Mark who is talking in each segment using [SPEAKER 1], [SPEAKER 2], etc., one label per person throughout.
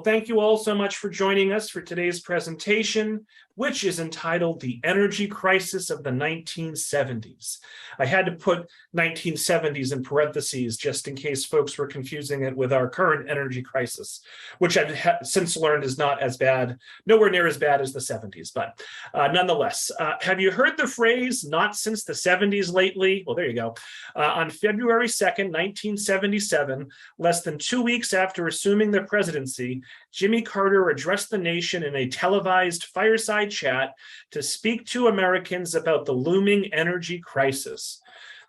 [SPEAKER 1] thank you all so much for joining us for today's presentation, which is entitled The Energy Crisis of the 1970s. I had to put 1970s in parentheses just in case folks were confusing it with our current energy crisis, which I've since learned is not as bad, nowhere near as bad as the 70s, but nonetheless. Have you heard the phrase, not since the 70s lately? Well, there you go. On February 2nd, 1977, less than 2 weeks after assuming the presidency, Jimmy Carter addressed the nation in a televised fireside chat to speak to Americans about the looming energy crisis.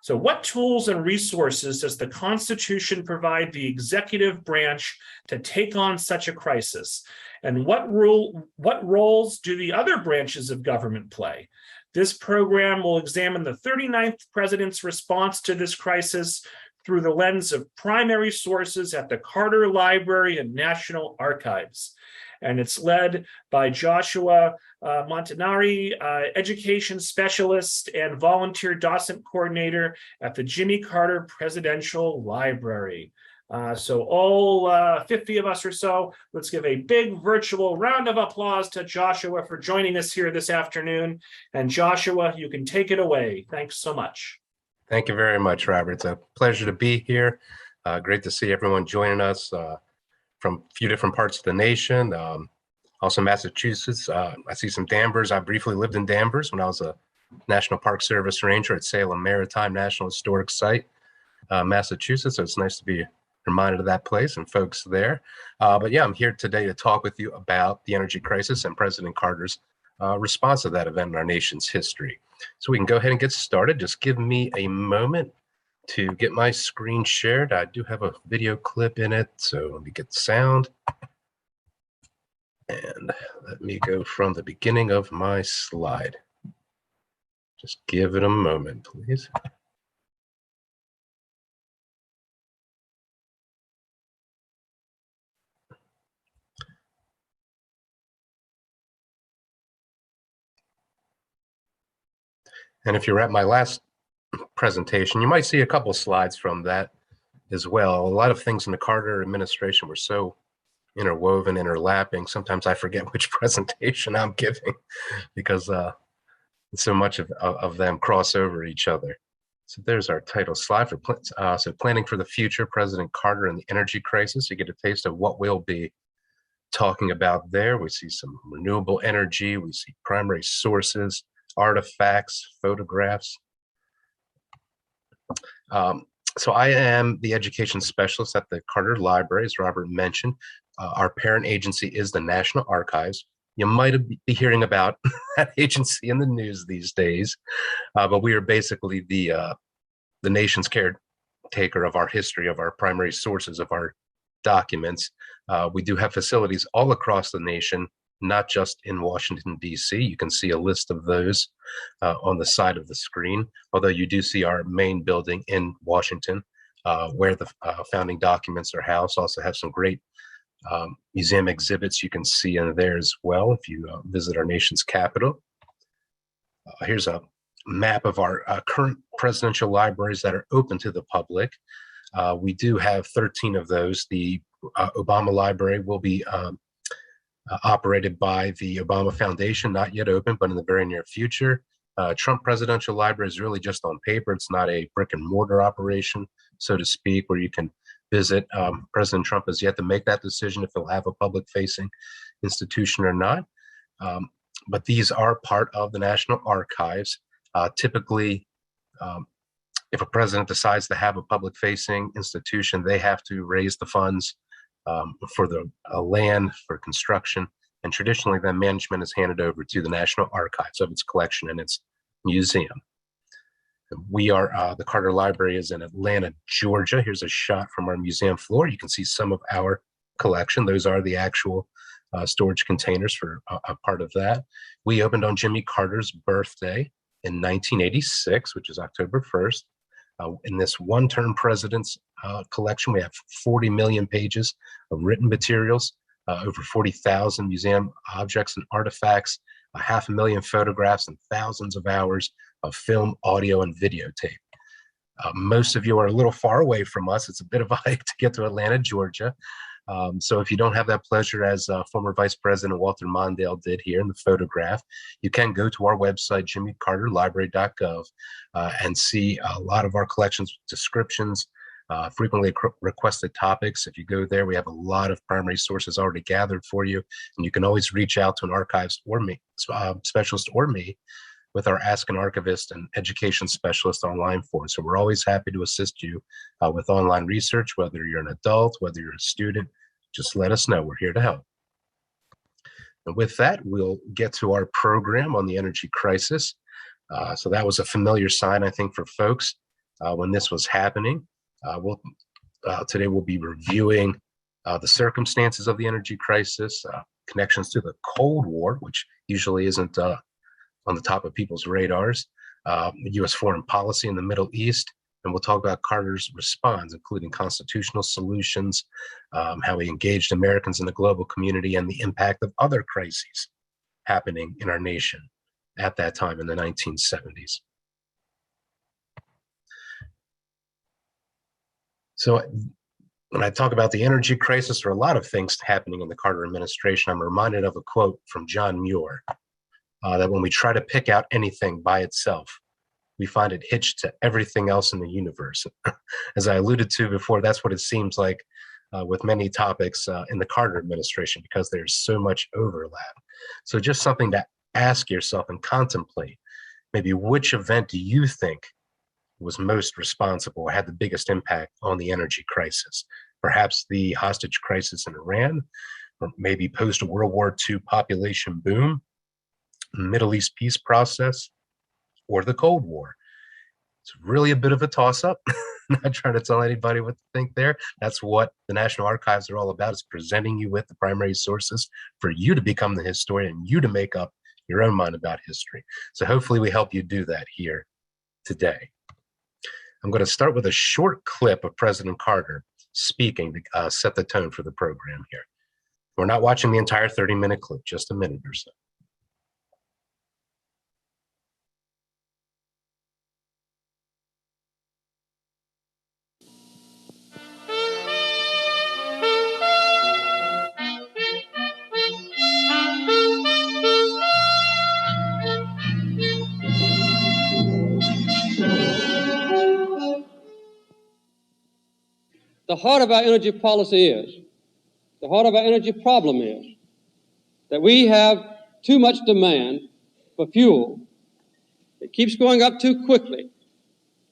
[SPEAKER 1] So what tools and resources does the Constitution provide the executive branch to take on such a crisis? And what roles do the other branches of government play? This program will examine the 39th president's response to this crisis through the lens of primary sources at the Carter Library and National Archives. And it's led by Joshua Montanari, education specialist and volunteer docent coordinator at the Jimmy Carter Presidential Library. So all 50 of us or so, let's give a big virtual round of applause to Joshua for joining us here this afternoon. And Joshua, you can take it away. Thanks so much.
[SPEAKER 2] Thank you very much, Robert. It's a pleasure to be here. Great to see everyone joining us from a few different parts of the nation. Also Massachusetts. I see some Danvers. I briefly lived in Danvers when I was a National Park Service ranger at Salem Maritime National Historic Site, Massachusetts. So it's nice to be reminded of that place and folks there. But yeah, I'm here today to talk with you about the energy crisis and President Carter's response to that event in our nation's history. So we can go ahead and get started. Just give me a moment to get my screen shared. I do have a video clip in it, so let me get the sound. And let me go from the beginning of my slide. Just give it a moment, please. And if you're at my last presentation, you might see a couple slides from that as well. A lot of things in the Carter administration were so interwoven, interlapping. Sometimes I forget which presentation I'm giving because so much of them cross over each other. So there's our title slide for so planning for the future, President Carter and the energy crisis. You get a taste of what we'll be talking about there. We see some renewable energy, we see primary sources, artifacts, photographs. So I am the education specialist at the Carter Library, as Robert mentioned. Our parent agency is the National Archives. You might be hearing about that agency in the news these days, but we are basically the nation's caretaker of our history, of our primary sources, of our documents. We do have facilities all across the nation, not just in Washington, D.C. You can see a list of those on the side of the screen, although you do see our main building in Washington, where the founding documents are housed. Also have some great museum exhibits you can see in there as well if you visit our nation's capital. Here's a map of our current presidential libraries that are open to the public. We do have 13 of those. The Obama Library will be operated by the Obama Foundation, not yet open, but in the very near future. Trump Presidential Library is really just on paper. It's not a brick and mortar operation, so to speak, where you can visit. President Trump has yet to make that decision if he'll have a public-facing institution or not. But these are part of the National Archives. Typically, if a president decides to have a public-facing institution, they have to raise the funds for the land, for construction, and traditionally then management is handed over to the National Archives of its collection and its museum. We are, the Carter Library is in Atlanta, Georgia. Here's a shot from our museum floor. You can see some of our collection. Those are the actual storage containers for a part of that. We opened on Jimmy Carter's birthday in 1986, which is October 1st. In this one-term president's collection, we have 40 million pages of written materials, over 40,000 museum objects and artifacts, 500,000 photographs, and thousands of hours of film, audio, and videotape. Most of you are a little far away from us. It's a bit of a hike to get to Atlanta, Georgia. So if you don't have that pleasure, as former Vice President Walter Mondale did here in the photograph, you can go to our website, jimmycarterlibrary.gov, and see a lot of our collections, descriptions, frequently requested topics. If you go there, we have a lot of primary sources already gathered for you, and you can always reach out to an archives or me, specialist or me with our Ask an Archivist and Education Specialist online form. So we're always happy to assist you with online research, whether you're an adult, whether you're a student, just let us know. We're here to help. And with that, we'll get to our program on the energy crisis. So that was a familiar sign, I think, for folks when this was happening. Today we'll be reviewing the circumstances of the energy crisis, connections to the Cold War, which usually isn't on the top of people's radars, U.S. foreign policy in the Middle East, and we'll talk about Carter's response, including constitutional solutions, how he engaged Americans in the global community, and the impact of other crises happening in our nation at that time in the 1970s. So when I talk about the energy crisis, there are a lot of things happening in the Carter administration. I'm reminded of a quote from John Muir, that when we try to pick out anything by itself, we find it hitched to everything else in the universe. As I alluded to before, that's what it seems like with many topics in the Carter administration, because there's so much overlap. So just something to ask yourself and contemplate, maybe which event do you think was most responsible or had the biggest impact on the energy crisis? Perhaps the hostage crisis in Iran, or maybe post-World War II population boom, Middle East peace process, or the Cold War. It's really a bit of a toss-up. Not trying to tell anybody what to think there. That's what the National Archives are all about, is presenting you with the primary sources for you to become the historian, you to make up your own mind about history. So hopefully we help you do that here today. I'm going to start with a short clip of President Carter speaking to set the tone for the program here. We're not watching the entire 30-minute clip, just a minute or so.
[SPEAKER 3] The heart of our energy policy is, the heart of our energy problem is that we have too much demand for fuel. It keeps going up too quickly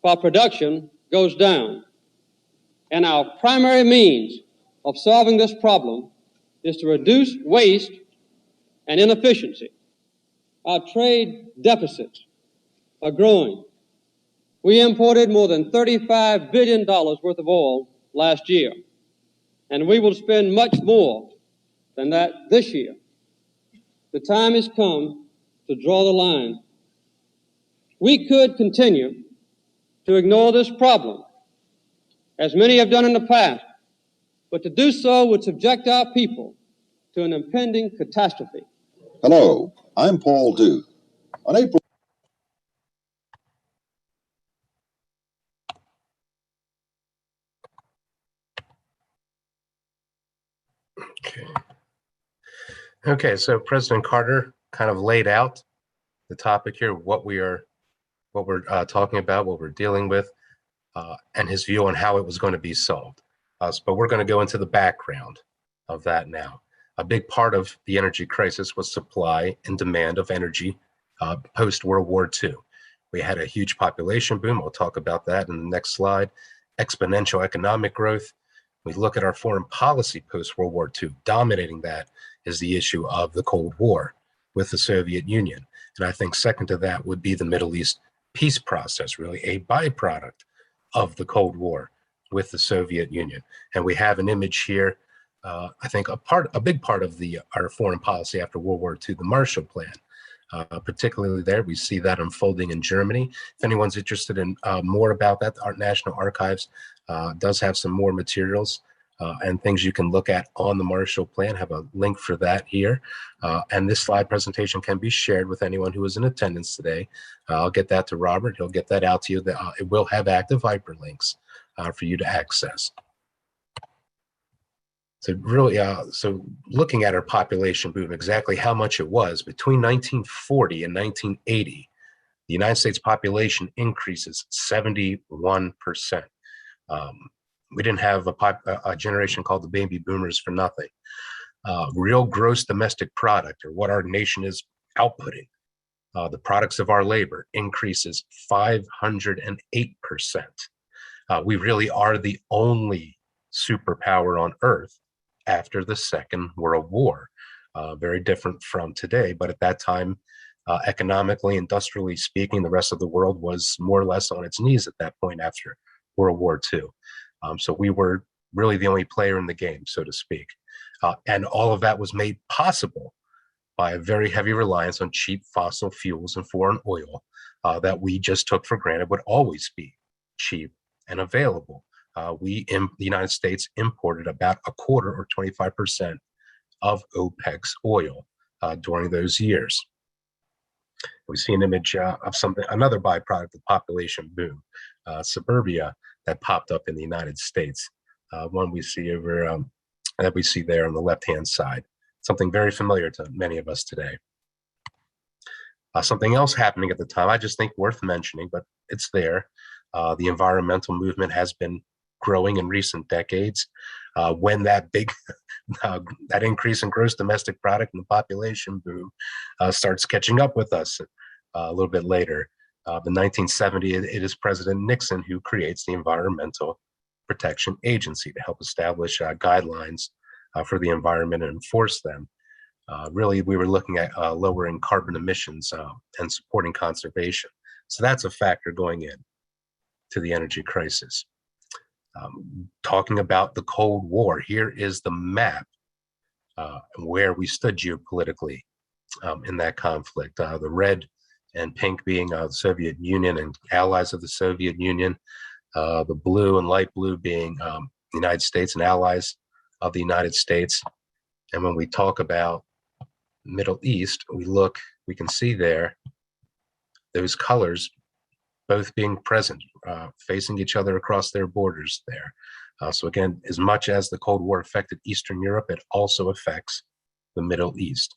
[SPEAKER 3] while production goes down. And our primary means of solving this problem is to reduce waste and inefficiency. Our trade deficits are growing. We imported more than $35 billion worth of oil last year, and we will spend much more than that this year. The time has come to draw the line. We could continue to ignore this problem, as many have done in the past, but to do so would subject our people to an impending catastrophe.
[SPEAKER 4] Hello, I'm Paul Duke. On April
[SPEAKER 2] Okay, so President Carter kind of laid out the topic here, what we're talking about, what we're dealing with, and his view on how it was going to be solved. But we're going to go into the background of that now. A big part of the energy crisis was supply and demand of energy post-World War II. We had a huge population boom. We'll talk about that in the next slide. Exponential economic growth. We look at our foreign policy post-World War II. Dominating that is the issue of the Cold War with the Soviet Union. And I think second to that would be the Middle East peace process, really a byproduct of the Cold War with the Soviet Union. And we have an image here, I think a big part of our foreign policy after World War II, the Marshall Plan. Particularly there, we see that unfolding in Germany. If anyone's interested in more about that, our National Archives does have some more materials and things you can look at on the Marshall Plan. Have a link for that here. And this slide presentation can be shared with anyone who is in attendance today. I'll get that to Robert. He'll get that out to you. It will have active hyperlinks for you to access. So really, so looking at our population boom, exactly how much it was between 1940 and 1980, the United States population increases 71%. We didn't have a generation called the baby boomers for nothing. Real gross domestic product, or what our nation is outputting, the products of our labor, increases 508%. We really are the only superpower on Earth after the Second World War. Very different from today, but at that time, economically, industrially speaking, the rest of the world was more or less on its knees at that point after World War II. So we were really the only player in the game, so to speak. And all of that was made possible by a very heavy reliance on cheap fossil fuels and foreign oil that we just took for granted would always be cheap and available. We in the United States imported about a quarter or 25% of OPEC's oil during those years. We see an image of another byproduct of population boom, suburbia that popped up in the United States. One we see that we see there on the left-hand side, something very familiar to many of us today. Something else happening at the time, I just think worth mentioning, but it's there. The environmental movement has been growing in recent decades. When that big, that increase in gross domestic product and the population boom starts catching up with us a little bit later. The 1970s, it is President Nixon who creates the Environmental Protection Agency to help establish guidelines for the environment and enforce them. Really, we were looking at lowering carbon emissions and supporting conservation. So that's a factor going in to the energy crisis. Talking about the Cold War, here is the map where we stood geopolitically in that conflict. The red and pink being the Soviet Union and allies of the Soviet Union, the blue and light blue being the United States and allies of the United States. And when we talk about Middle East, we can see there those colors both being present, facing each other across their borders there. So again, as much as the Cold War affected Eastern Europe, it also affects the Middle East.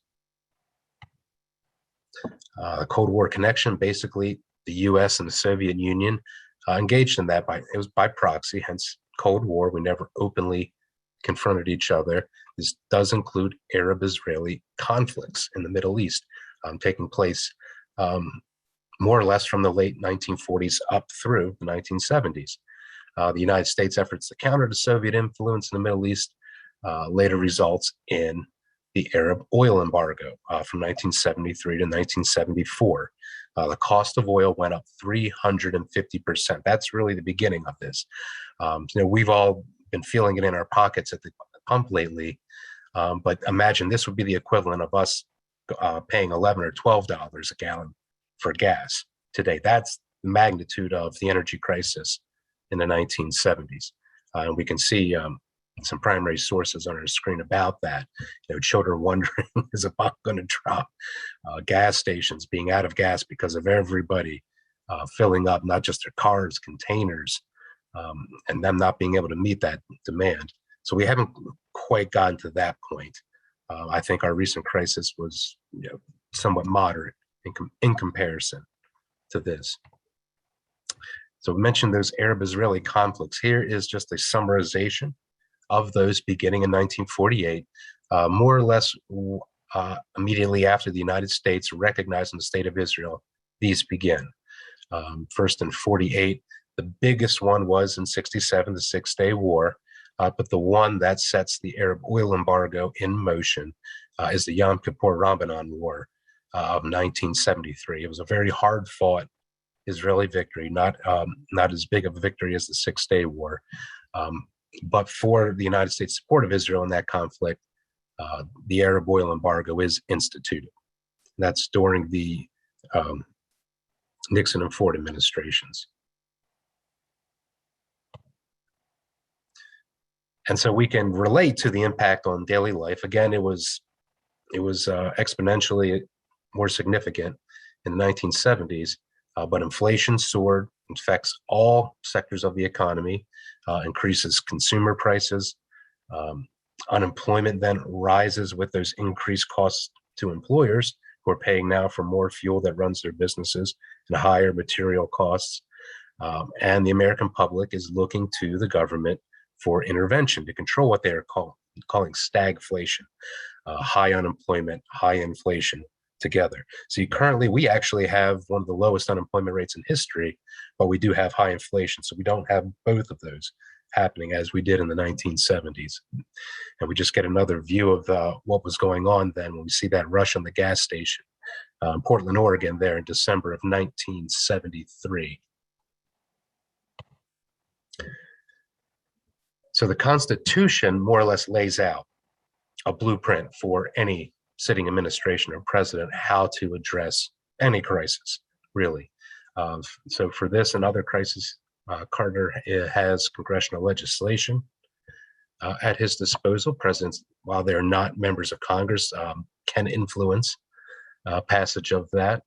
[SPEAKER 2] The Cold War connection, basically the US and the Soviet Union engaged in that it was by proxy, hence Cold War. We never openly confronted each other. This does include Arab-Israeli conflicts in the Middle East taking place more or less from the late 1940s up through the 1970s. The United States' efforts to counter the Soviet influence in the Middle East later results in the Arab oil embargo from 1973 to 1974. The cost of oil went up 350%. That's really the beginning of this. We've all been feeling it in our pockets at the pump lately, but imagine this would be the equivalent of us paying $11 or $12 a gallon for gas today. That's the magnitude of the energy crisis in the 1970s. And we can see some primary sources on our screen about that. Children wondering, is the bomb going to drop? Gas stations being out of gas because of everybody filling up, not just their cars, containers, and them not being able to meet that demand. So we haven't quite gotten to that point. I think our recent crisis was somewhat moderate in comparison to this. So we mentioned those Arab-Israeli conflicts. Here is just a summarization of those beginning in 1948, more or less immediately after the United States recognizing the state of Israel. These begin. First in 48, the biggest one was in 67, the Six-Day War, but the one that sets the Arab oil embargo in motion is the Yom Kippur-Ramadan War of 1973. It was a very hard-fought Israeli victory, not as big of a victory as the Six-Day War. But for the United States' support of Israel in that conflict, the Arab oil embargo is instituted. That's during the Nixon and Ford administrations. And so we can relate to the impact on daily life. Again, it was exponentially more significant in the 1970s, but inflation soared, affects all sectors of the economy, increases consumer prices, Unemployment then rises with those increased costs to employers who are paying now for more fuel that runs their businesses and higher material costs. And the American public is looking to the government for intervention to control what they are calling stagflation, high unemployment, high inflation together. So we actually have one of the lowest unemployment rates in history, but we do have high inflation. So we don't have both of those happening as we did in the 1970s. And we just get another view of what was going on then when we see that rush on the gas station in Portland, Oregon there in December of 1973. So the Constitution more or less lays out a blueprint for any sitting administration or president how to address any crisis, really. So for this and other crises, Carter has congressional legislation at his disposal. Presidents, while they're not members of Congress, can influence passage of that.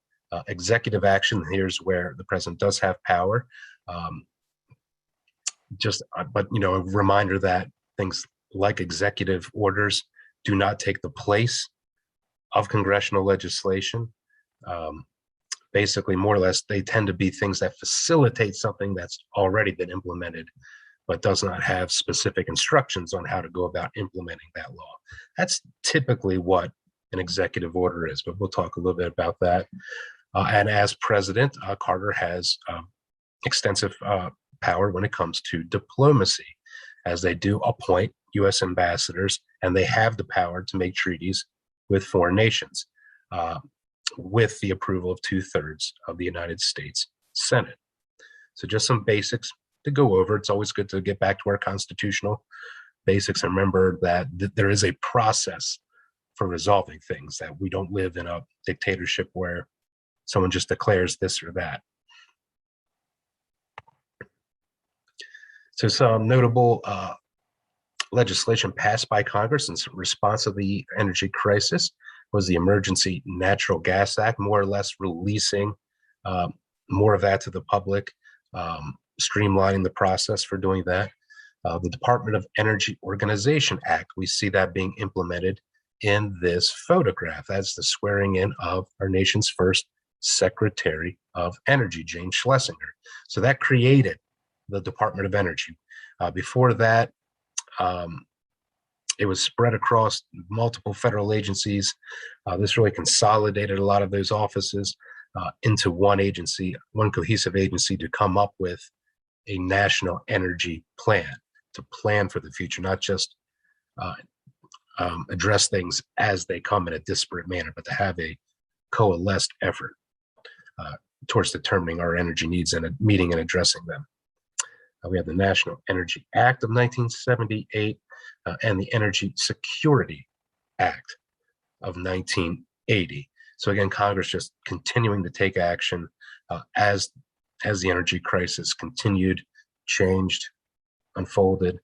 [SPEAKER 2] Executive action, here's where the president does have power. But a reminder that things like executive orders do not take the place of congressional legislation. Basically, more or less, they tend to be things that facilitate something that's already been implemented, but does not have specific instructions on how to go about implementing that law. That's typically what an executive order is, but we'll talk a little bit about that. And as president, Carter has extensive power when it comes to diplomacy, as they do appoint U.S. ambassadors, and they have the power to make treaties with foreign nations with the approval of 2/3 of the United States Senate. So just some basics to go over. It's always good to get back to our constitutional basics and remember that there is a process for resolving things, that we don't live in a dictatorship where someone just declares this or that. So some notable legislation passed by Congress in response to the energy crisis was the Emergency Natural Gas Act, more or less releasing more of that to the public, streamlining the process for doing that. The Department of Energy Organization Act, we see that being implemented in this photograph. That's the swearing in of our nation's first Secretary of Energy, James Schlesinger. So that created the Department of Energy. Before that, it was spread across multiple federal agencies. This really consolidated a lot of those offices into one agency, one cohesive agency to come up with a national energy plan, to plan for the future, not just address things as they come in a disparate manner, but to have a coalesced effort towards determining our energy needs and meeting and addressing them. We have the National Energy Act of 1978 and the Energy Security Act of 1980. So again, Congress just continuing to take action as the energy crisis continued, changed, unfolded.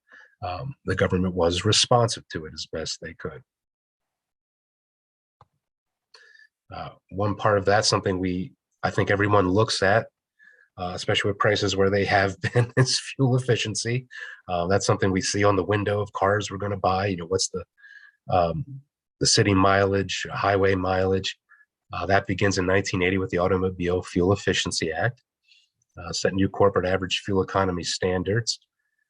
[SPEAKER 2] The government was responsive to it as best they could. One part of that, something I think everyone looks at, especially with prices where they have been, is fuel efficiency. That's something we see on the window of cars we're going to buy. What's the city mileage, highway mileage? That begins in 1980 with the Automobile Fuel Efficiency Act, set new corporate average fuel economy standards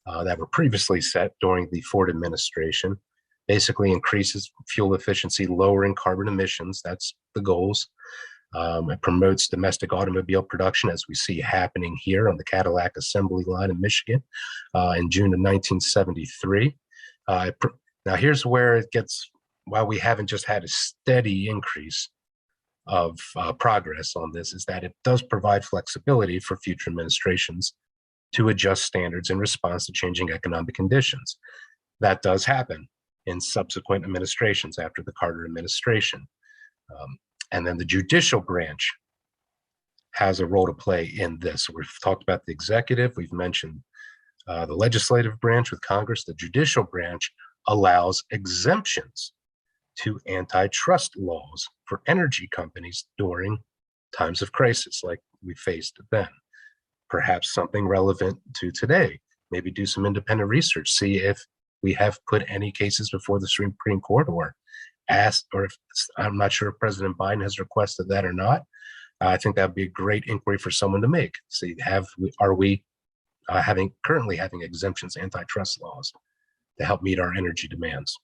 [SPEAKER 2] that were previously set during the Ford administration. Basically increases fuel efficiency, lowering carbon emissions. That's the goals. It promotes domestic automobile production, as we see happening here on the Cadillac assembly line in Michigan in June of 1973. Now, here's where it gets, while we haven't just had a steady increase of progress on this, is that it does provide flexibility for future administrations to adjust standards in response to changing economic conditions. That does happen in subsequent administrations after the Carter administration. And then the judicial branch has a role to play in this. We've talked about the executive, we've mentioned the legislative branch with Congress. The judicial branch allows exemptions to antitrust laws for energy companies during times of crisis like we faced then. Perhaps something relevant to today. Maybe do some independent research, see if we have put any cases before the Supreme Court or asked, or if, I'm not sure if President Biden has requested that or not. I think that would be a great inquiry for someone to make. See, are we currently having exemptions, antitrust laws to help meet our energy demands?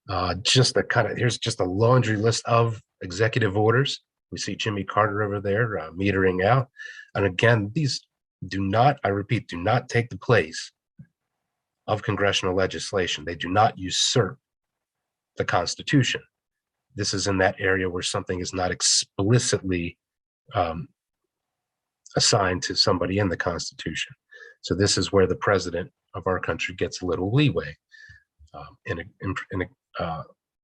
[SPEAKER 2] Here's just a laundry list of executive orders. We see Jimmy Carter over there metering out. And again, these do not, I repeat, do not take the place of congressional legislation. They do not usurp the Constitution. This is in that area where something is not explicitly assigned to somebody in the Constitution. So this is where the president of our country gets a little leeway in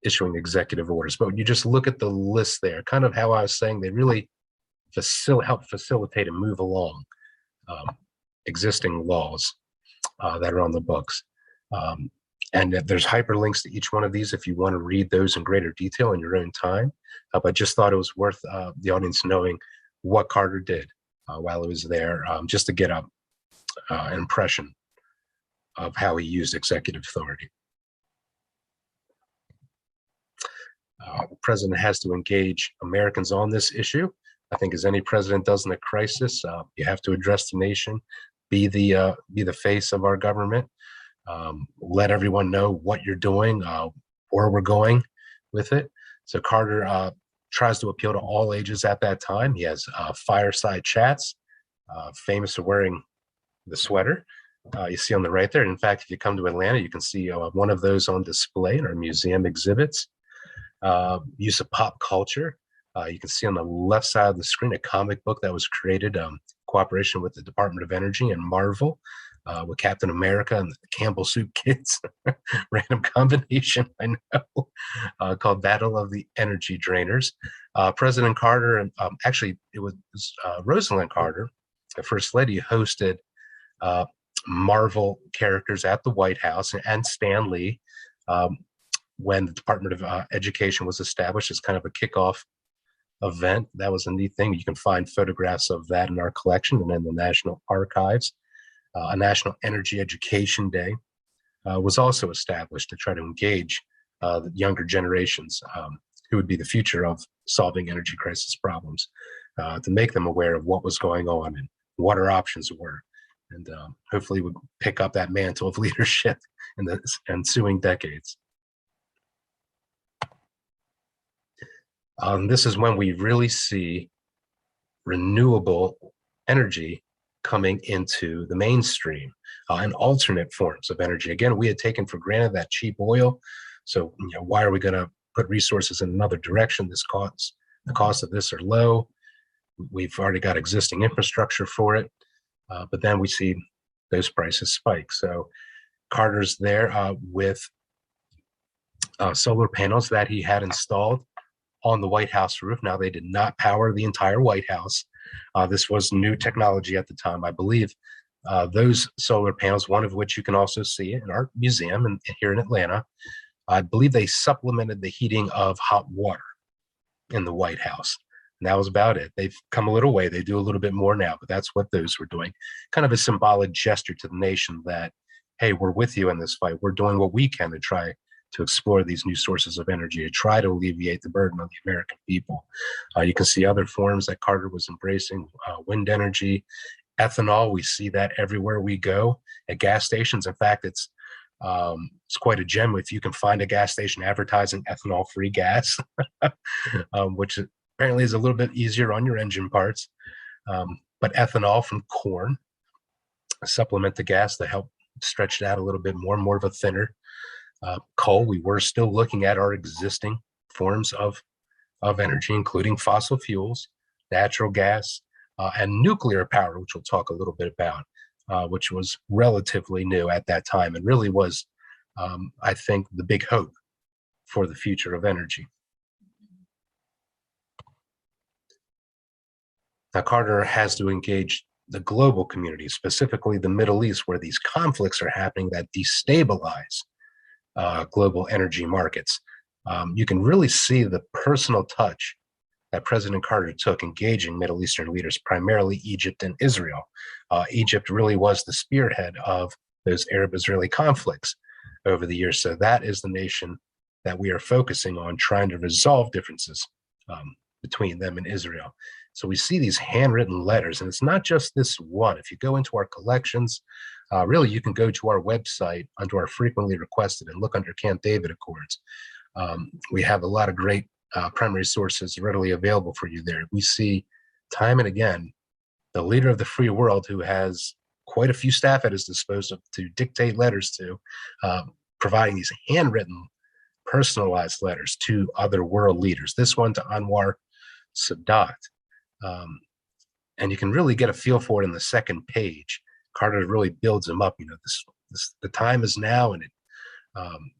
[SPEAKER 2] issuing executive orders. But when you just look at the list there, kind of how I was saying, they really help facilitate and move along existing laws that are on the books. And there's hyperlinks to each one of these if you want to read those in greater detail in your own time. But I just thought it was worth the audience knowing what Carter did while he was there, just to get an impression of how he used executive authority. The president has to engage Americans on this issue. I think as any president does in a crisis, you have to address the nation, be the face of our government, let everyone know what you're doing, where we're going with it. So Carter tries to appeal to all ages at that time. He has fireside chats, famous for wearing the sweater you see on the right there. In fact, if you come to Atlanta, you can see one of those on display in our museum exhibits. Use of pop culture. You can see on the left side of the screen a comic book that was created in cooperation with the Department of Energy and Marvel, with Captain America and the Campbell Soup Kids. Random combination, I know, called Battle of the Energy Drainers. President Carter, and actually it was Rosalind Carter, the First Lady, hosted Marvel characters at the White House, and Stan Lee, when the Department of Education was established as kind of a kickoff event. That was a neat thing. You can find photographs of that in our collection and in the National Archives. A National Energy Education Day was also established to try to engage the younger generations, who would be the future of solving energy crisis problems, to make them aware of what was going on and what our options were. And hopefully would pick up that mantle of leadership in the ensuing decades. This is when we really see renewable energy coming into the mainstream, and alternate forms of energy. Again, we had taken for granted that cheap oil. So, why are we going to put resources in another direction? The costs of this are low. We've already got existing infrastructure for it. But then we see those prices spike. So Carter's there with solar panels that he had installed on the White House roof. Now, they did not power the entire White House. This was new technology at the time. I believe those solar panels, one of which you can also see in our museum here in Atlanta, I believe they supplemented the heating of hot water in the White House. And that was about it. They've come a little way. They do a little bit more now, but that's what those were doing. Kind of a symbolic gesture to the nation that, hey, we're with you in this fight. We're doing what we can to try to explore these new sources of energy, to try to alleviate the burden on the American people. You can see other forms that Carter was embracing, wind energy, ethanol. We see that everywhere we go at gas stations. In fact, it's quite a gem if you can find a gas station advertising ethanol-free gas, which apparently is a little bit easier on your engine parts. But ethanol from corn, supplement the gas to help stretch it out a little bit more of a thinner. Coal, we were still looking at our existing forms of energy, including fossil fuels, natural gas, and nuclear power, which we'll talk a little bit about, which was relatively new at that time and really was, I think, the big hope for the future of energy. Now, Carter has to engage the global community, specifically the Middle East, where these conflicts are happening that destabilize global energy markets. You can really see the personal touch that President Carter took engaging Middle Eastern leaders, primarily Egypt and Israel. Egypt really was the spearhead of those Arab-Israeli conflicts over the years. So that is the nation that we are focusing on, trying to resolve differences between them and Israel. So we see these handwritten letters, and it's not just this one. If you go into our collections, really you can go to our website under our frequently requested and look under Camp David Accords. We have a lot of great primary sources readily available for you there. We see time and again the leader of the free world, who has quite a few staff at his disposal to dictate letters to, providing these handwritten, personalized letters to other world leaders. This one to Anwar Sadat. And you can really get a feel for it in the second page. Carter really builds him up. You know, the time is now, and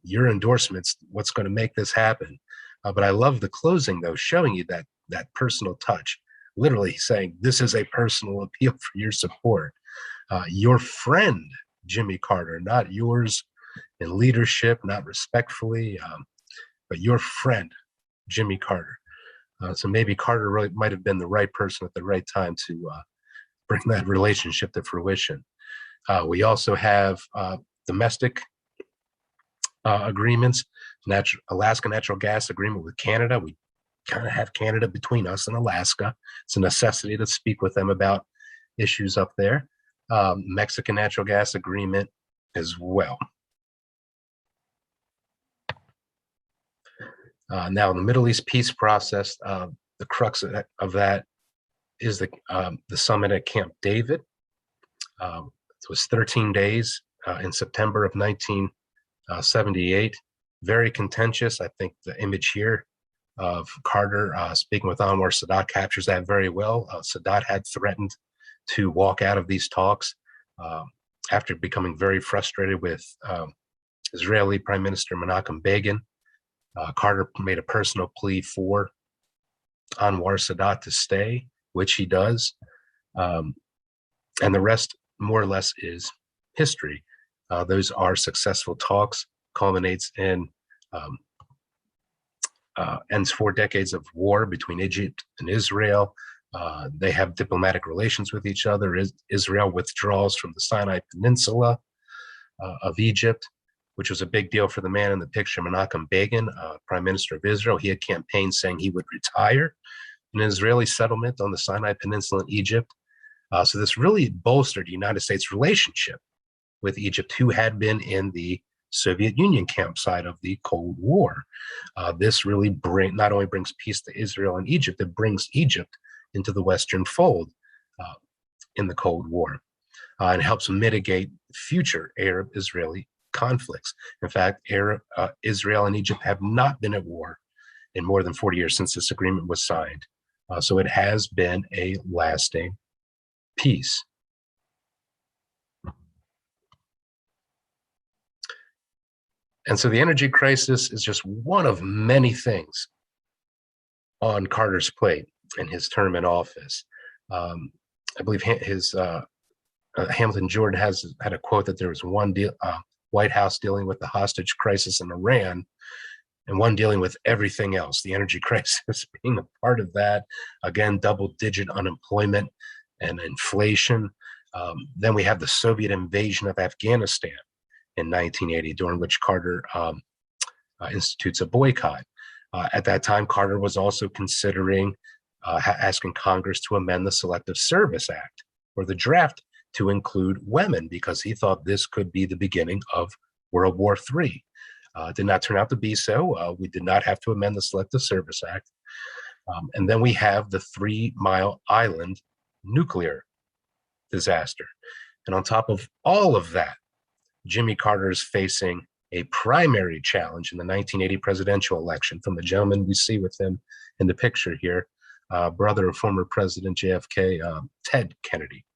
[SPEAKER 2] your endorsements, what's going to make this happen. But I love the closing, though, showing you that personal touch, literally saying, this is a personal appeal for your support. Your friend, Jimmy Carter, not yours in leadership, not respectfully, but your friend, Jimmy Carter. So maybe Carter really might have been the right person at the right time to bring that relationship to fruition. We also have domestic agreements, Alaska natural gas agreement with Canada. We kind of have Canada between us and Alaska. It's a necessity to speak with them about issues up there. Mexican natural gas agreement as well. Now, in the Middle East peace process, the crux of that is the summit at Camp David. It was 13 days in September of 1978. Very contentious. I think the image here of Carter speaking with Anwar Sadat captures that very well. Sadat had threatened to walk out of these talks after becoming very frustrated with Israeli Prime Minister Menachem Begin. Carter made a personal plea for Anwar Sadat to stay, which he does. And the rest, more or less, is history. Those are successful talks, culminates in ends 4 decades of war between Egypt and Israel. They have diplomatic relations with each other. Israel withdraws from the Sinai Peninsula of Egypt, which was a big deal for the man in the picture, Menachem Begin, Prime Minister of Israel. He had campaigned saying he would retire an Israeli settlement on the Sinai Peninsula in Egypt. So this really bolstered the United States' relationship with Egypt, who had been in the Soviet Union camp side of the Cold War. This really not only brings peace to Israel and Egypt, it brings Egypt into the Western fold in the Cold War, and helps mitigate future Arab-Israeli conflicts. In fact, Israel and Egypt have not been at war in more than 40 years since this agreement was signed. So it has been a lasting peace. And so the energy crisis is just one of many things on Carter's plate in his term in office. I believe his Hamilton Jordan had a quote that there was one White House dealing with the hostage crisis in Iran, and one dealing with everything else, the energy crisis being a part of that. Again, double-digit unemployment and inflation. Then we have the Soviet invasion of Afghanistan in 1980, during which Carter institutes a boycott. At that time, Carter was also considering asking Congress to amend the Selective Service Act, or the draft, to include women, because he thought this could be the beginning of World War III. It did not turn out to be so. We did not have to amend the Selective Service Act. And then we have the 3 Mile Island nuclear disaster. And on top of all of that, Jimmy Carter is facing a primary challenge in the 1980 presidential election from the gentleman we see with him in the picture here, brother of former President JFK, Ted Kennedy.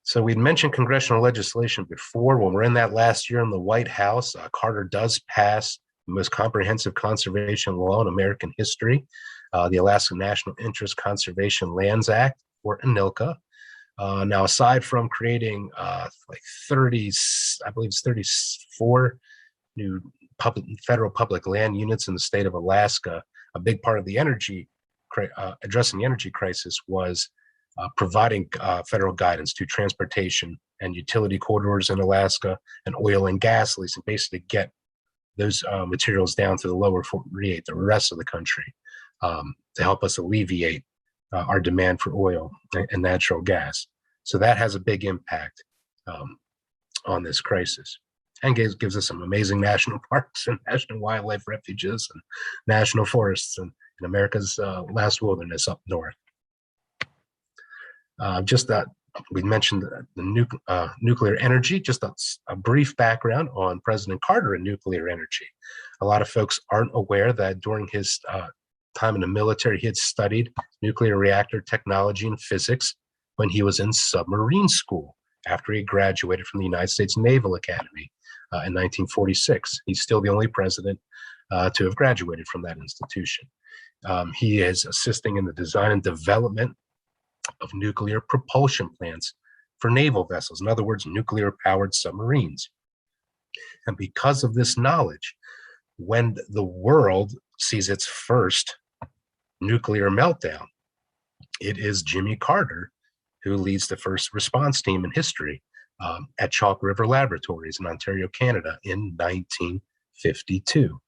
[SPEAKER 2] So we'd mentioned congressional legislation before. When we're in that last year in the White House, Carter does pass the most comprehensive conservation law in American history, the Alaska National Interest Conservation Lands Act, or ANILCA. Now, aside from creating like 30, I believe it's 34 new federal public land units in the state of Alaska, a big part of the addressing the energy crisis was providing federal guidance to transportation and utility corridors in Alaska and oil and gas leasing, basically get those materials down to the lower 48, the rest of the country, to help us alleviate our demand for oil and natural gas. So that has a big impact on this crisis, and gives us some amazing national parks and national wildlife refuges and national forests and America's last wilderness up north. Just that we mentioned the nuclear energy, just a brief background on President Carter and nuclear energy. A lot of folks aren't aware that during his time in the military, he had studied nuclear reactor technology and physics when he was in submarine school after he graduated from the United States Naval Academy in 1946. He's still the only president to have graduated from that institution. He is assisting in the design and development of nuclear propulsion plants for naval vessels, in other words, nuclear-powered submarines. And because of this knowledge, when the world sees its first nuclear meltdown, it is Jimmy Carter who leads the first response team in history at Chalk River Laboratories in Ontario, Canada in 1952.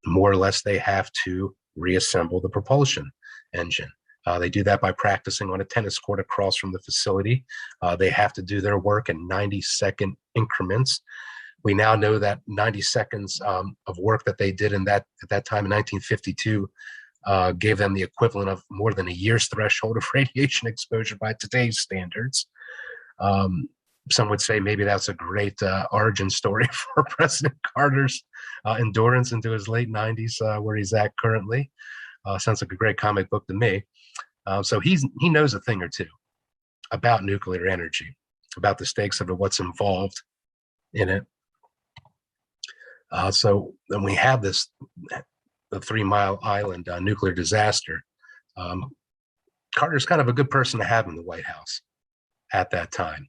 [SPEAKER 2] More or less, they have to reassemble the propulsion engine. They do that by practicing on a tennis court across from the facility. They have to do their work in 90-second increments. We now know that 90 seconds of work that they did at that time in 1952 gave them the equivalent of more than a year's threshold of radiation exposure by today's standards. Some would say maybe that's a great origin story for President Carter's endurance into his late 90s, where he's at currently. Sounds like a great comic book to me. So he knows a thing or two about nuclear energy, about the stakes of it, what's involved in it. So then we have the 3 Mile Island nuclear disaster. Carter's kind of a good person to have in the White House at that time.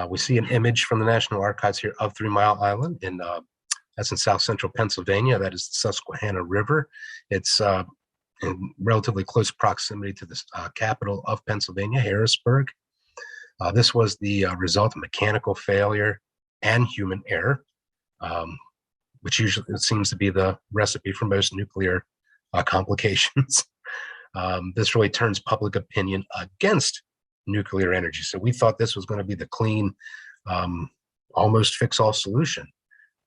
[SPEAKER 2] We see an image from the National Archives here of 3 Mile Island that's in south central Pennsylvania. That is the Susquehanna River. It's in relatively close proximity to the capital of Pennsylvania, Harrisburg. This was the result of mechanical failure and human error, which usually seems to be the recipe for most nuclear complications. This really turns public opinion against nuclear energy. So we thought this was going to be the clean, almost fix-all solution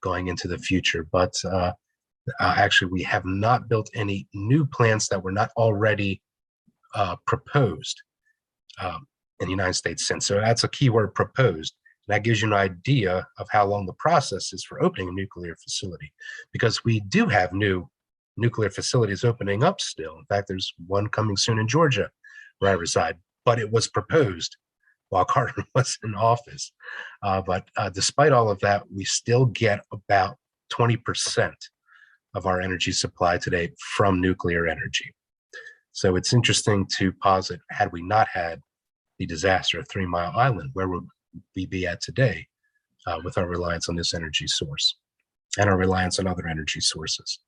[SPEAKER 2] going into the future. But actually, we have not built any new plants that were not already proposed in the United States since. So that's a key word, proposed. And that gives you an idea of how long the process is for opening a nuclear facility, because we do have new nuclear facilities opening up still. In fact, there's one coming soon in Georgia, where I reside, but it was proposed while Carter was in office. But despite all of that, we still get about 20% of our energy supply today from nuclear energy. So it's interesting to posit, had we not had the disaster of 3 Mile Island, where would we be at today with our reliance on this energy source and our reliance on other energy sources?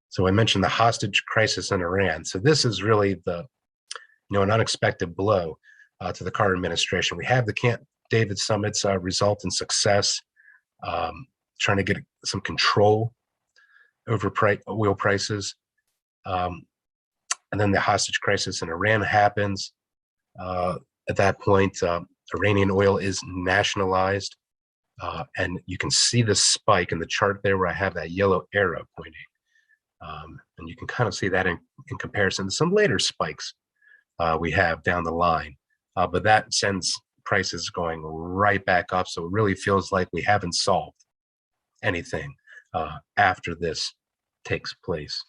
[SPEAKER 2] So I mentioned the hostage crisis in Iran. So this is really an unexpected blow to the Carter administration. We have the Camp David summits result in success, trying to get some control over oil prices. And then the hostage crisis in Iran happens. At that point, Iranian oil is nationalized. And you can see the spike in the chart there where I have that yellow arrow pointing. And you can kind of see that in comparison to some later spikes we have down the line. But that sends prices going right back up. So it really feels like we haven't solved anything after this takes place.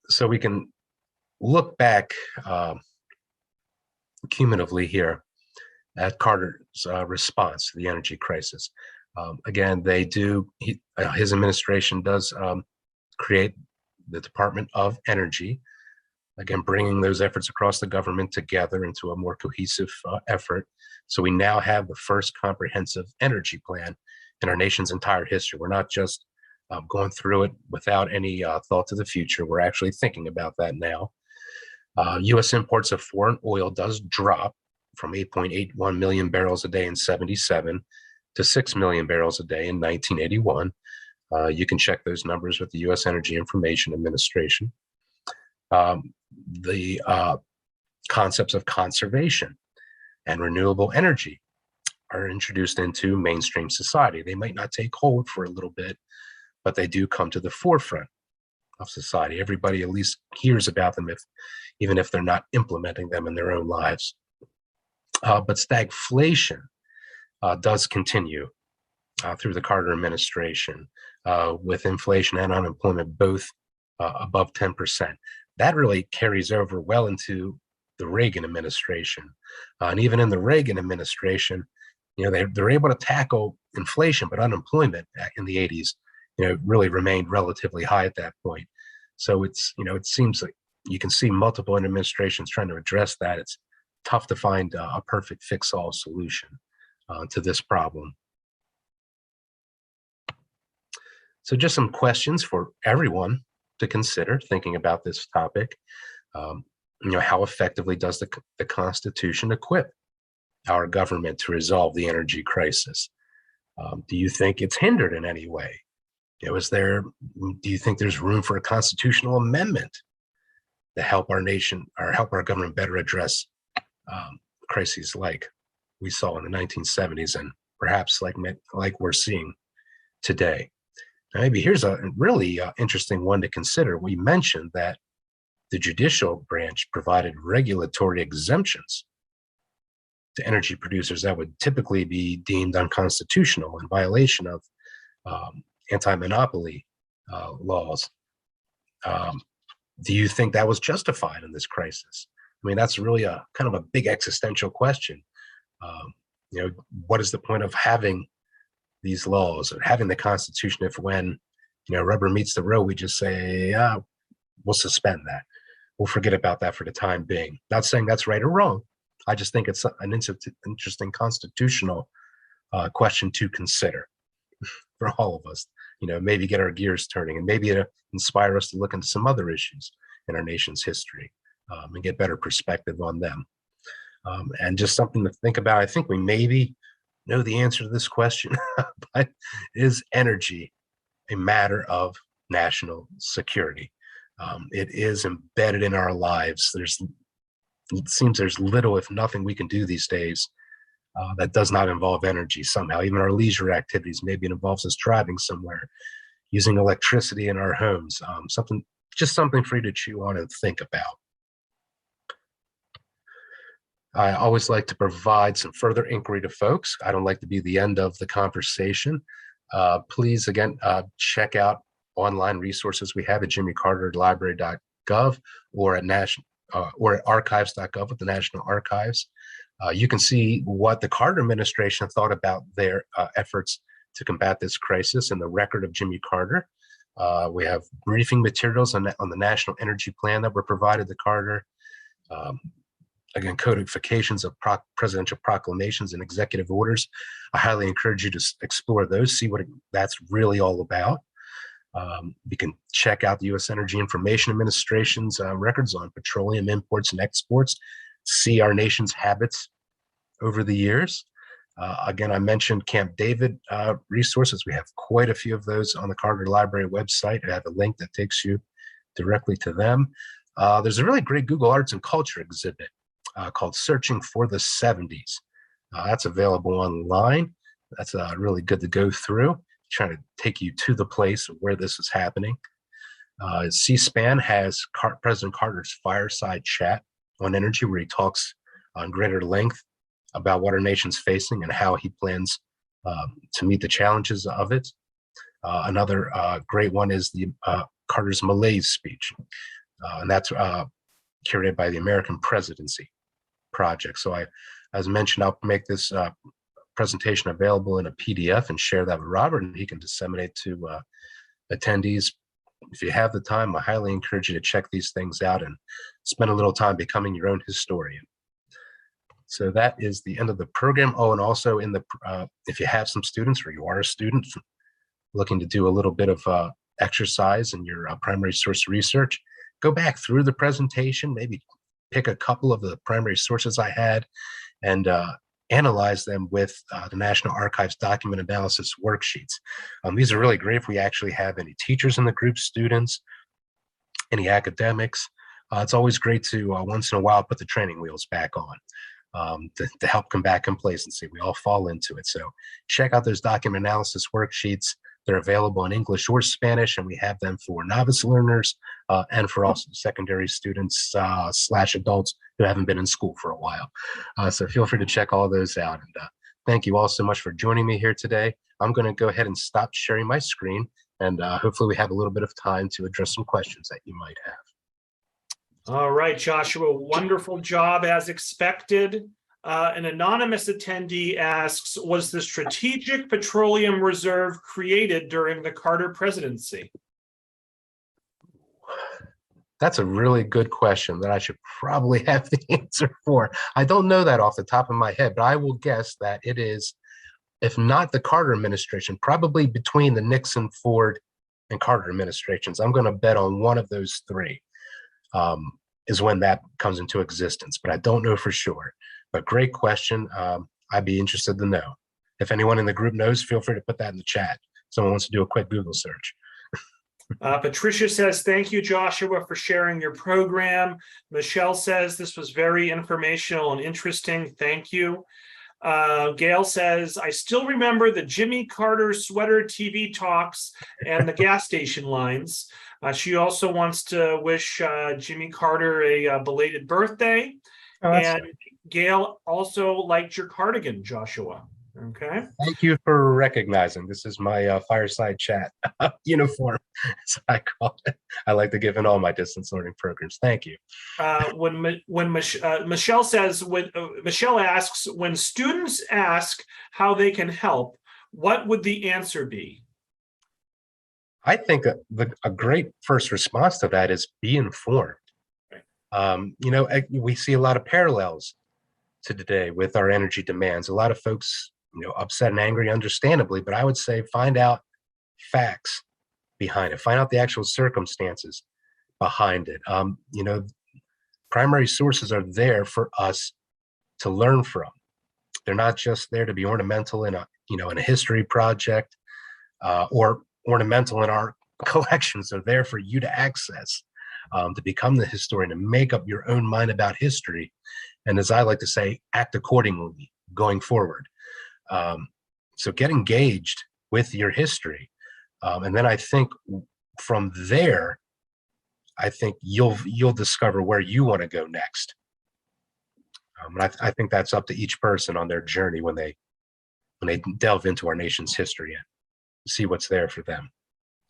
[SPEAKER 2] So we can look back cumulatively here at Carter's response to the energy crisis. Again, his administration does create the Department of Energy, again, bringing those efforts across the government together into a more cohesive effort. So we now have the first comprehensive energy plan in our nation's entire history. We're not just going through it without any thought to the future. We're actually thinking about that now. U.S. imports of foreign oil does drop from 8.81 million barrels a day in 77 to 6 million barrels a day in 1981. You can check those numbers with the U.S. Energy Information Administration. The concepts of conservation and renewable energy are introduced into mainstream society. They might not take hold for a little bit, but they do come to the forefront of society. Everybody at least hears about them, even if they're not implementing them in their own lives. But stagflation does continue through the Carter administration, with inflation and unemployment both above 10%. That really carries over well into the Reagan administration. And even in the Reagan administration, they're able to tackle inflation, but unemployment back in the 80s, really remained relatively high at that point. So it seems like you can see multiple administrations trying to address that. It's tough to find a perfect fix-all solution to this problem. So just some questions for everyone to consider thinking about this topic. How effectively does the Constitution equip our government to resolve the energy crisis? Do you think it's hindered in any way? Do you think there's room for a constitutional amendment to help our nation or help our government better address crises like we saw in the 1970s and perhaps like we're seeing today? Now, maybe here's a really interesting one to consider. We mentioned that the judicial branch provided regulatory exemptions to energy producers that would typically be deemed unconstitutional in violation of anti-monopoly laws. Do you think that was justified in this crisis? I mean, that's really a kind of a big existential question. What is the point of having these laws or having the Constitution if when rubber meets the road, we just say, we'll suspend that. We'll forget about that for the time being. Not saying that's right or wrong. I just think it's an interesting constitutional question to consider for all of us. Maybe get our gears turning and maybe inspire us to look into some other issues in our nation's history and get better perspective on them. And just something to think about. I think we maybe know the answer to this question, but is energy a matter of national security? It is embedded in our lives. It seems there's little, if nothing, we can do these days that does not involve energy somehow. Even our leisure activities, maybe it involves us driving somewhere, using electricity in our homes. Something for you to chew on and think about. I always like to provide some further inquiry to folks. I don't like to be the end of the conversation. Please, again, check out online resources we have at jimmycarterlibrary.gov or at archives.gov with the National Archives. You can see what the Carter administration thought about their efforts to combat this crisis in the record of Jimmy Carter. We have briefing materials on the National Energy Plan that were provided to Carter. Again, codifications of presidential proclamations and executive orders. I highly encourage you to explore those, see what that's really all about. You can check out the U.S. Energy Information Administration's records on petroleum imports and exports, see our nation's habits over the years. Again, I mentioned Camp David resources. We have quite a few of those on the Carter Library website. I have a link that takes you directly to them. There's a really great Google Arts and Culture exhibit called Searching for the 70s. That's available online. That's really good to go through, trying to take you to the place where this is happening. C-SPAN has President Carter's fireside chat on energy, where he talks on greater length about what our nation's facing and how he plans to meet the challenges of it. Another great one is the Carter's Malaise speech, and that's curated by the American Presidency Project. So as mentioned, I'll make this presentation available in a PDF and share that with Robert, and he can disseminate to attendees. If you have the time, I highly encourage you to check these things out and spend a little time becoming your own historian. So that is the end of the program. Oh, and also if you have some students or you are a student, looking to do a little bit of exercise in your primary source research, go back through the presentation, maybe pick a couple of the primary sources I had and analyze them with the National Archives document analysis worksheets. These are really great if we actually have any teachers in the group, students, any academics. It's always great to once in a while put the training wheels back on to help combat complacency. We all fall into it. So check out those document analysis worksheets. They're available in English or Spanish, and we have them for novice learners and for also secondary students / adults who haven't been in school for a while. So feel free to check all those out. And thank you all so much for joining me here today. I'm going to go ahead and stop sharing my screen, and hopefully we have a little bit of time to address some questions that you might have.
[SPEAKER 1] All right, Joshua, wonderful job as expected. An anonymous attendee asks, was the Strategic Petroleum Reserve created during the Carter presidency?
[SPEAKER 2] That's a really good question that I should probably have the answer for. I don't know that off the top of my head, but I will guess that it is, if not the Carter administration, probably between the Nixon, Ford, and Carter administrations. I'm going to bet on one of those three is when that comes into existence, but I don't know for sure. But great question. I'd be interested to know. If anyone in the group knows, feel free to put that in the chat. Someone wants to do a quick Google search.
[SPEAKER 1] Patricia says, thank you, Joshua, for sharing your program. Michelle says, this was very informational and interesting. Thank you. Gail says, I still remember the Jimmy Carter sweater TV talks and the gas station lines. She also wants to wish Jimmy Carter a belated birthday.
[SPEAKER 2] Oh,
[SPEAKER 1] and
[SPEAKER 2] nice.
[SPEAKER 1] Gail also liked your cardigan, Joshua. Okay.
[SPEAKER 2] Thank you for recognizing. This is my fireside chat uniform, as I call it. I like to give in all my distance learning programs. Thank you.
[SPEAKER 1] When Michelle says, Michelle asks, when students ask how they can help, what would the answer be?
[SPEAKER 2] I think a great first response to that is be informed. We see a lot of parallels to today with our energy demands. A lot of folks, upset and angry, understandably, but I would say find out facts behind it, find out the actual circumstances behind it. Primary sources are there for us to learn from. They're not just there to be ornamental in a history project or ornamental in our collections. They're there for you to access. To become the historian and make up your own mind about history. And as I like to say, act accordingly going forward. So get engaged with your history. And then I think from there, I think you'll discover where you want to go next. And I think that's up to each person on their journey when they delve into our nation's history and see what's there for them.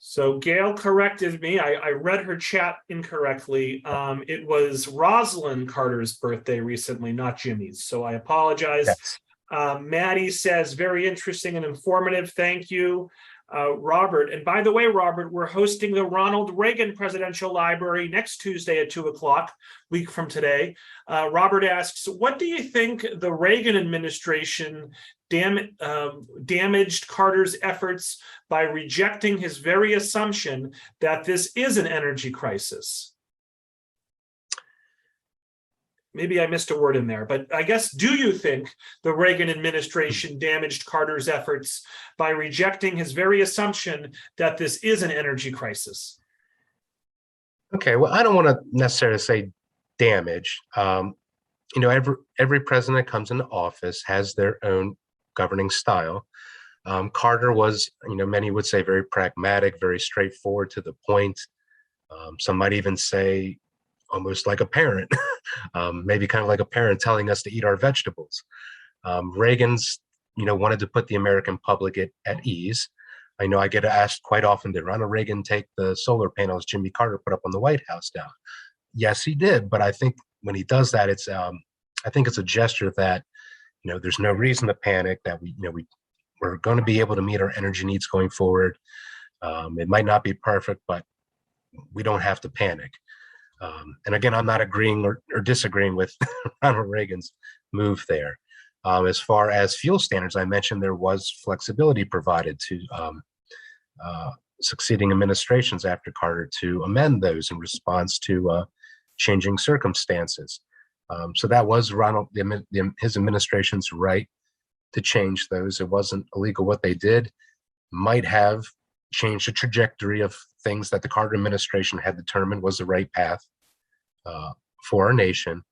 [SPEAKER 1] So Gail corrected me. I read her chat incorrectly. It was Rosalind Carter's birthday recently, not Jimmy's. So I apologize.
[SPEAKER 2] Yes.
[SPEAKER 1] Maddie says, very interesting and informative. Thank you. Robert, and by the way, Robert, we're hosting the Ronald Reagan Presidential Library next Tuesday at 2:00, week from today. Robert asks, what do you think the Reagan administration damaged Carter's efforts by rejecting his very assumption that this is an energy crisis? Maybe I missed a word in there, but I guess, do you think the Reagan administration damaged Carter's efforts by rejecting his very assumption that this is an energy crisis?
[SPEAKER 2] Okay, well, I don't want to necessarily say damage. Every president that comes into office has their own governing style. Carter was, many would say very pragmatic, very straightforward, to the point. Some might even say almost like a parent, maybe kind of like a parent telling us to eat our vegetables. Reagan's, wanted to put the American public at ease. I know I get asked quite often, did Ronald Reagan take the solar panels Jimmy Carter put up on the White House down? Yes, he did. But I think when he does that, I think it's a gesture that, there's no reason to panic, that we're going to be able to meet our energy needs going forward. It might not be perfect, but we don't have to panic. And again, I'm not agreeing or disagreeing with Ronald Reagan's move there. As far as fuel standards, I mentioned there was flexibility provided to succeeding administrations after Carter to amend those in response to changing circumstances. So that was his administration's right to change those. It wasn't illegal what they did. Might have changed the trajectory of things that the Carter administration had determined was the right path for our nation.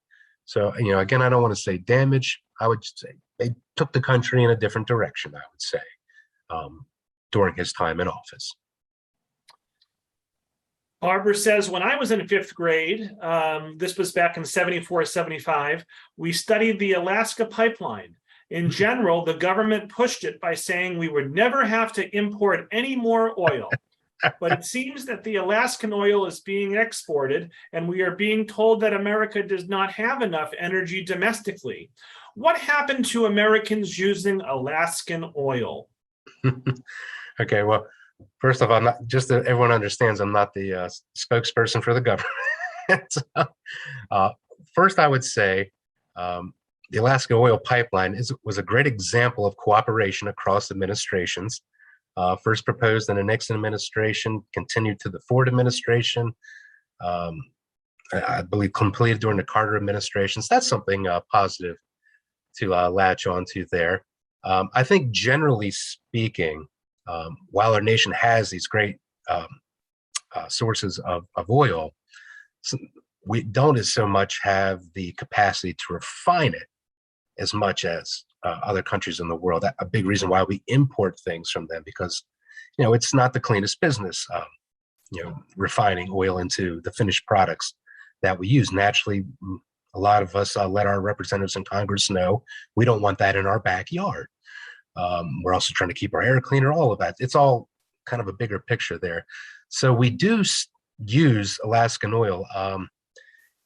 [SPEAKER 2] So, again, I don't want to say damage. I would say they took the country in a different direction, I would say, during his time in office.
[SPEAKER 1] Barbara says, when I was in fifth grade, this was back in 74, 75, we studied the Alaska pipeline. In general, the government pushed it by saying we would never have to import any more oil. But it seems that the Alaskan oil is being exported, and we are being told that America does not have enough energy domestically. What happened to Americans using Alaskan oil?
[SPEAKER 2] Okay, well, first off, I'm not, just so everyone understands, I'm not the spokesperson for the government. First, I would say the Alaska oil pipeline was a great example of cooperation across administrations. First proposed in the Nixon administration, continued to the Ford administration, I believe completed during the Carter administration. So that's something positive to latch onto there. I think generally speaking, while our nation has these great sources of oil, we don't so much have the capacity to refine it as much as other countries in the world. A big reason why we import things from them, because it's not the cleanest business, refining oil into the finished products that we use. Naturally, a lot of us let our representatives in Congress know we don't want that in our backyard. We're also trying to keep our air cleaner, all of that. It's all kind of a bigger picture there. So we do use Alaskan oil.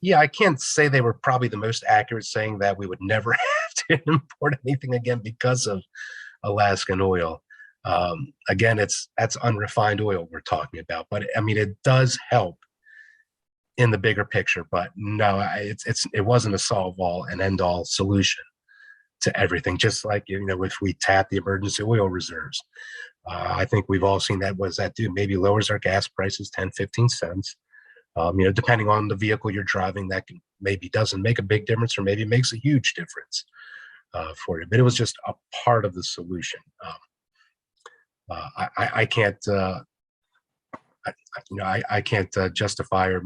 [SPEAKER 2] Yeah, I can't say they were probably the most accurate, saying that we would never have to import anything again because of Alaskan oil. Again, that's unrefined oil we're talking about, but I mean, it does help in the bigger picture. But no, it wasn't a solve all and end all solution to everything. Just like if we tap the emergency oil reserves, I think we've all seen that. What does that do? Maybe lowers our gas prices 10, 15 cents. Depending on the vehicle you're driving, that maybe doesn't make a big difference, or maybe it makes a huge difference for you. But it was just a part of the solution. I can't, I can't justify or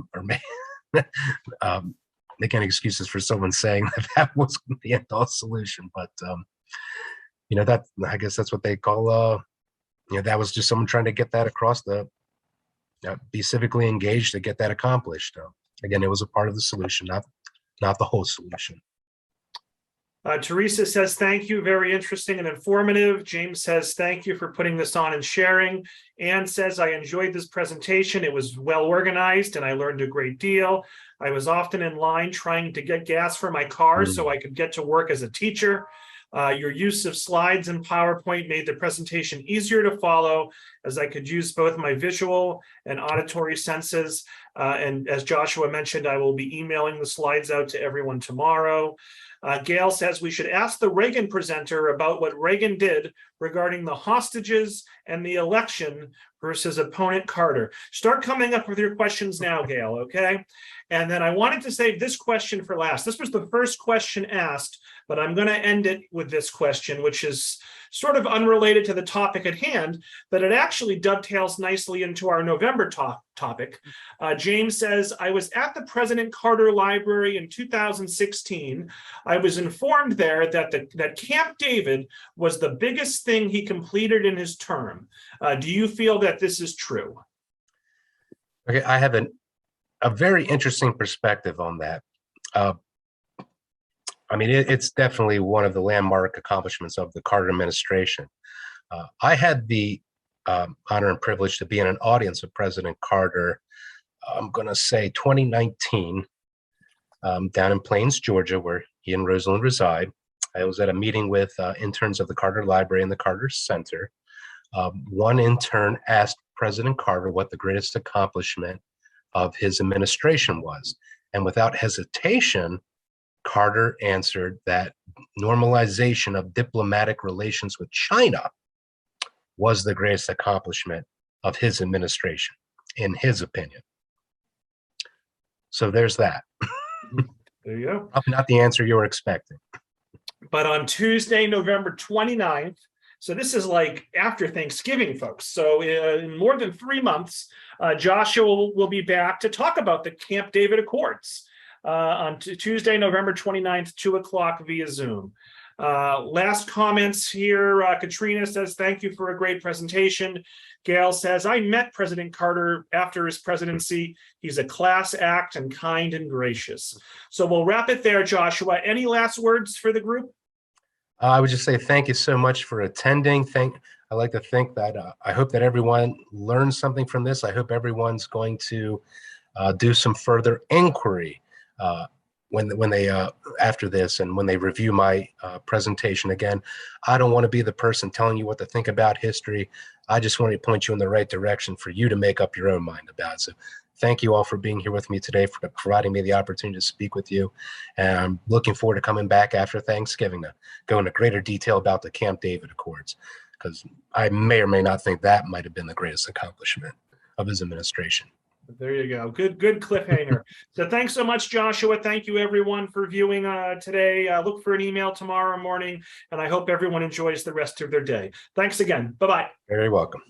[SPEAKER 2] make any excuses for someone saying that was the end all solution. But that, I guess that's what they call, that was just someone trying to get that across be civically engaged to get that accomplished. Again, it was a part of the solution, not the whole solution.
[SPEAKER 1] Teresa says, thank you. Very interesting and informative. James says, thank you for putting this on and sharing. Anne says, I enjoyed this presentation. It was well organized and I learned a great deal. I was often in line trying to get gas for my car so I could get to work as a teacher. Your use of slides and PowerPoint made the presentation easier to follow, as I could use both my visual and auditory senses. And as Joshua mentioned, I will be emailing the slides out to everyone tomorrow. Gail says we should ask the Reagan presenter about what Reagan did regarding the hostages and the election versus opponent Carter. Start coming up with your questions now, Gail, okay? And then I wanted to save this question for last. This was the first question asked, but I'm going to end it with this question, which is sort of unrelated to the topic at hand, but it actually dovetails nicely into our November topic. James says, I was at the President Carter Library in 2016. I was informed there that Camp David was the biggest thing he completed in his term. Do you feel that this is true?
[SPEAKER 2] Okay, I have a very interesting perspective on that. I mean, it's definitely one of the landmark accomplishments of the Carter administration. I had the honor and privilege to be in an audience with President Carter, I'm going to say 2019, down in Plains, Georgia, where he and Rosalind reside. I was at a meeting with interns of the Carter Library and the Carter Center. One intern asked President Carter what the greatest accomplishment of his administration was. And without hesitation, Carter answered that normalization of diplomatic relations with China was the greatest accomplishment of his administration, in his opinion. So there's that.
[SPEAKER 1] There you go.
[SPEAKER 2] Probably not the answer you were expecting.
[SPEAKER 1] But on Tuesday, November 29th, so this is like after Thanksgiving, folks. So in more than 3 months, Joshua will be back to talk about the Camp David Accords on Tuesday, November 29th, 2 o'clock via Zoom. Last comments here. Katrina says, thank you for a great presentation. Gail says, I met President Carter after his presidency. He's a class act and kind and gracious. So we'll wrap it there, Joshua. Any last words for the group?
[SPEAKER 2] I would just say thank you so much for attending. I like to think that I hope that everyone learned something from this. I hope everyone's going to do some further inquiry when they after this, and when they review my presentation. Again, I don't want to be the person telling you what to think about history. I just want to point you in the right direction for you to make up your own mind about. So thank you all for being here with me today, for providing me the opportunity to speak with you. And I'm looking forward to coming back after Thanksgiving to go into greater detail about the Camp David Accords, because I may or may not think that might have been the greatest accomplishment of his administration.
[SPEAKER 1] There you go. Good cliffhanger. So thanks so much, Joshua. Thank you, everyone, for viewing today. Look for an email tomorrow morning, and I hope everyone enjoys the rest of their day. Thanks again. Bye-bye.
[SPEAKER 2] Very welcome.